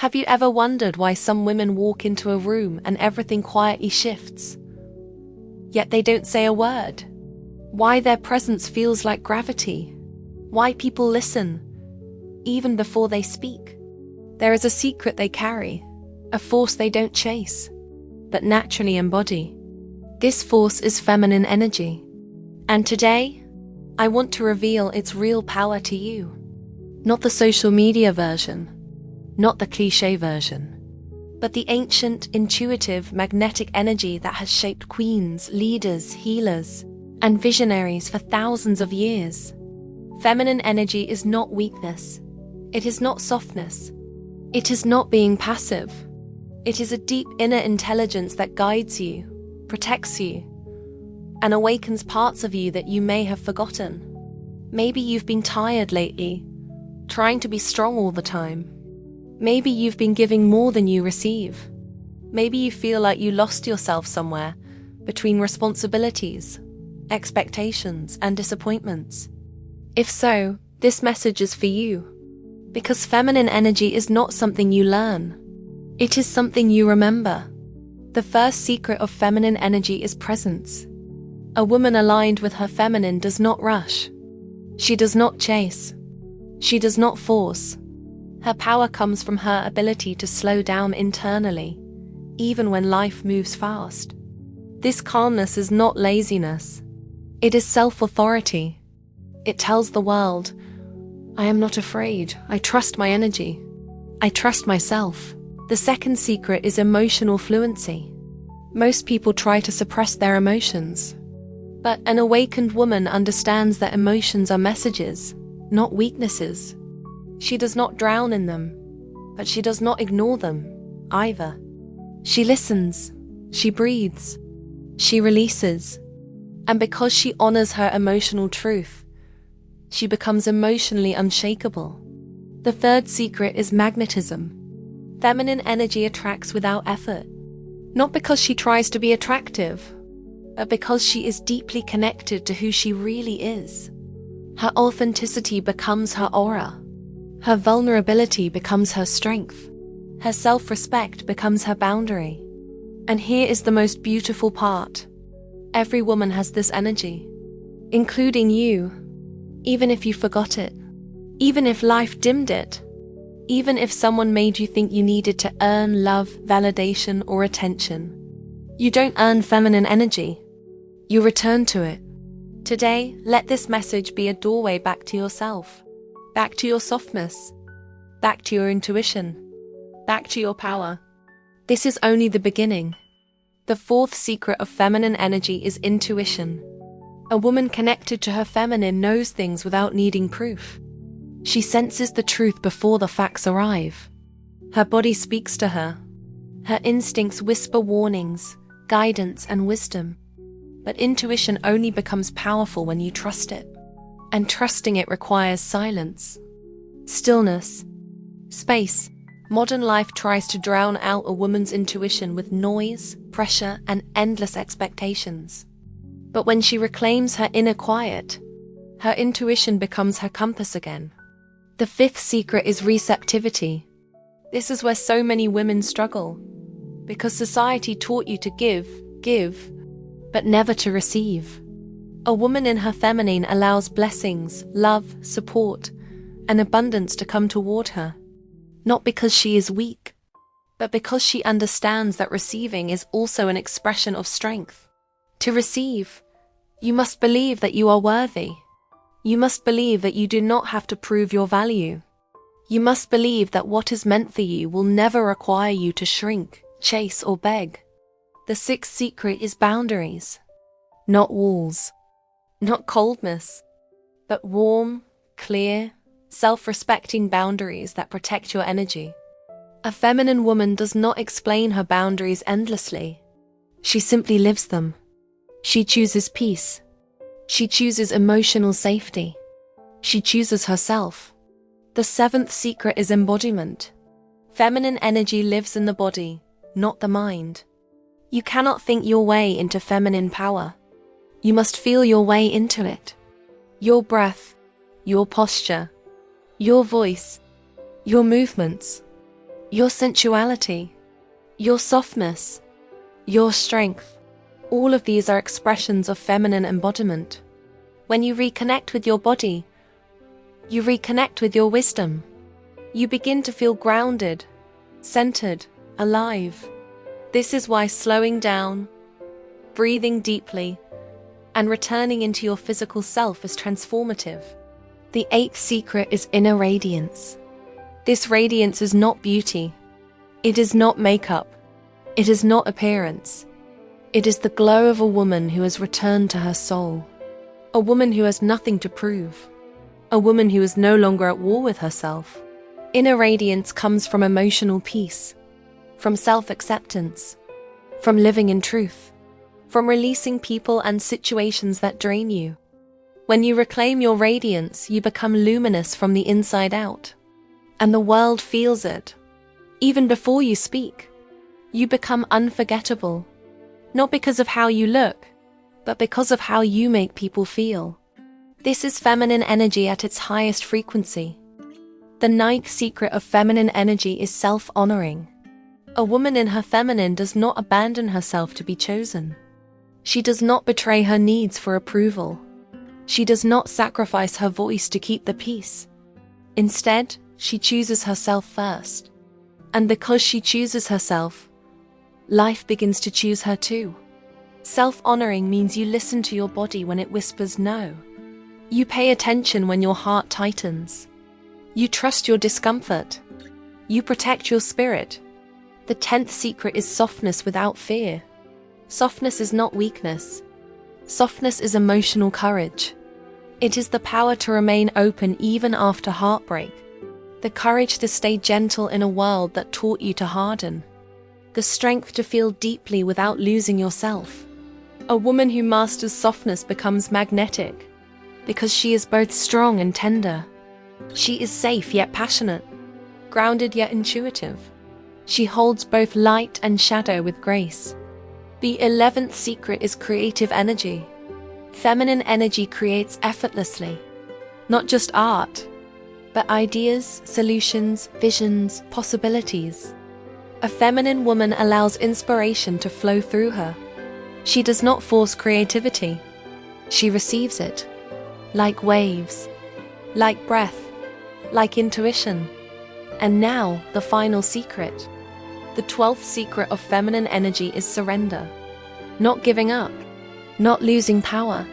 Have you ever wondered why some women walk into a room and everything quietly shifts? Yet they don't say a word. Why their presence feels like gravity? Why people listen, even before they speak? There is a secret they carry, a force they don't chase, but naturally embody. This force is feminine energy. And today, I want to reveal its real power to you. Not the social media version, not the cliché version, but the ancient, intuitive, magnetic energy that has shaped queens, leaders, healers, and visionaries for thousands of years. Feminine energy is not weakness. It is not softness. It is not being passive. It is a deep inner intelligence that guides you, protects you, and awakens parts of you that you may have forgotten. Maybe you've been tired lately, trying to be strong all the time. Maybe you've been giving more than you receive. Maybe you feel like you lost yourself somewhere between responsibilities, expectations, and disappointments. If so, this message is for you. Because feminine energy is not something you learn. It is something you remember. The first secret of feminine energy is presence. A woman aligned with her feminine does not rush. She does not chase. She does not force. Her power comes from her ability to slow down internally, even when life moves fast. This calmness is not laziness. It is self-authority. It tells the world, I am not afraid. I trust my energy. I trust myself. The second secret is emotional fluency. Most people try to suppress their emotions. But an awakened woman understands that emotions are messages, not weaknesses. She does not drown in them, but she does not ignore them, either. She listens, she breathes, she releases. And because she honors her emotional truth, she becomes emotionally unshakable. The third secret is magnetism. Feminine energy attracts without effort. Not because she tries to be attractive, but because she is deeply connected to who she really is. Her authenticity becomes her aura. Her vulnerability becomes her strength. Her self-respect becomes her boundary. And here is the most beautiful part. Every woman has this energy, including you, even if you forgot it, even if life dimmed it, even if someone made you think you needed to earn love, validation, or attention. You don't earn feminine energy. You return to it. Today, let this message be a doorway back to yourself. Back to your softness, back to your intuition, back to your power. This is only the beginning. The fourth secret of feminine energy is intuition. A woman connected to her feminine knows things without needing proof. She senses the truth before the facts arrive. Her body speaks to her. Her instincts whisper warnings, guidance, and wisdom. But intuition only becomes powerful when you trust it. And trusting it requires silence, stillness, space. Modern life tries to drown out a woman's intuition with noise, pressure, and endless expectations. But when she reclaims her inner quiet, her intuition becomes her compass again. The fifth secret is receptivity. This is where so many women struggle, because society taught you to give, but never to receive. A woman in her feminine allows blessings, love, support, and abundance to come toward her, not because she is weak, but because she understands that receiving is also an expression of strength. To receive, you must believe that you are worthy. You must believe that you do not have to prove your value. You must believe that what is meant for you will never require you to shrink, chase, or beg. The sixth secret is boundaries, not walls. Not coldness, but warm, clear, self-respecting boundaries that protect your energy. A feminine woman does not explain her boundaries endlessly. She simply lives them. She chooses peace. She chooses emotional safety. She chooses herself. The seventh secret is embodiment. Feminine energy lives in the body, not the mind. You cannot think your way into feminine power. You must feel your way into it. Your breath, your posture, your voice, your movements. your sensuality, your softness, your strength. All of these are expressions of feminine embodiment. When you reconnect with your body, you reconnect with your wisdom. You begin to feel grounded, centered, alive. This is why slowing down, breathing deeply, and returning into your physical self is transformative. The eighth secret is inner radiance. This radiance is not beauty. It is not makeup. It is not appearance. It is the glow of a woman who has returned to her soul. A woman who has nothing to prove. A woman who is no longer at war with herself. Inner radiance comes from emotional peace, from self-acceptance, from living in truth, from releasing people and situations that drain you. When you reclaim your radiance, you become luminous from the inside out, and the world feels it. Even before you speak, you become unforgettable, not because of how you look, but because of how you make people feel. This is feminine energy at its highest frequency. The ninth secret of feminine energy is self-honoring. A woman in her feminine does not abandon herself to be chosen. She does not betray her needs for approval. She does not sacrifice her voice to keep the peace. Instead, she chooses herself first. And because she chooses herself, life begins to choose her too. Self-honoring means you listen to your body when it whispers no. You pay attention when your heart tightens. You trust your discomfort. You protect your spirit. The 10th secret is softness without fear. Softness is not weakness. Softness is emotional courage. It is the power to remain open even after heartbreak. The courage to stay gentle in a world that taught you to harden. The strength to feel deeply without losing yourself. A woman who masters softness becomes magnetic because she is both strong and tender. She is safe yet passionate, grounded yet intuitive. She holds both light and shadow with grace. The 11th secret is creative energy. Feminine energy creates effortlessly, not just art, but ideas, solutions, visions, possibilities. A feminine woman allows inspiration to flow through her. She does not force creativity. She receives it, like waves, like breath, like intuition. And now, the final secret. The 12th secret of feminine energy is surrender. Not giving up, not losing power,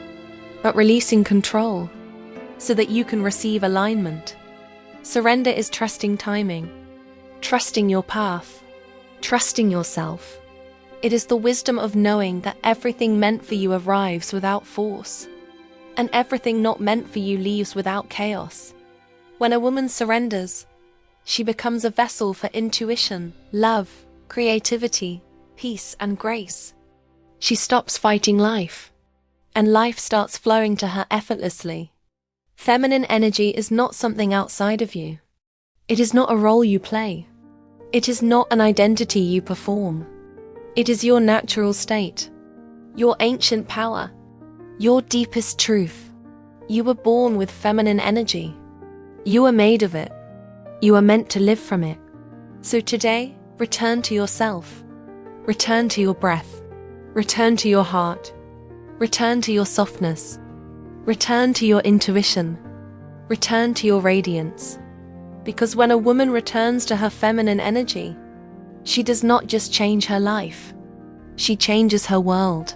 but releasing control, so that you can receive alignment. Surrender is trusting timing, trusting your path, trusting yourself. It is the wisdom of knowing that everything meant for you arrives without force, and everything not meant for you leaves without chaos. When a woman surrenders, she becomes a vessel for intuition, love, creativity, peace, and grace. She stops fighting life, and life starts flowing to her effortlessly. Feminine energy is not something outside of you. It is not a role you play. It is not an identity you perform. It is your natural state, your ancient power, your deepest truth. You were born with feminine energy. You are made of it. You are meant to live from it. So today, return to yourself. Return to your breath. Return to your heart. Return to your softness. Return to your intuition. Return to your radiance. Because when a woman returns to her feminine energy, she does not just change her life. She changes her world.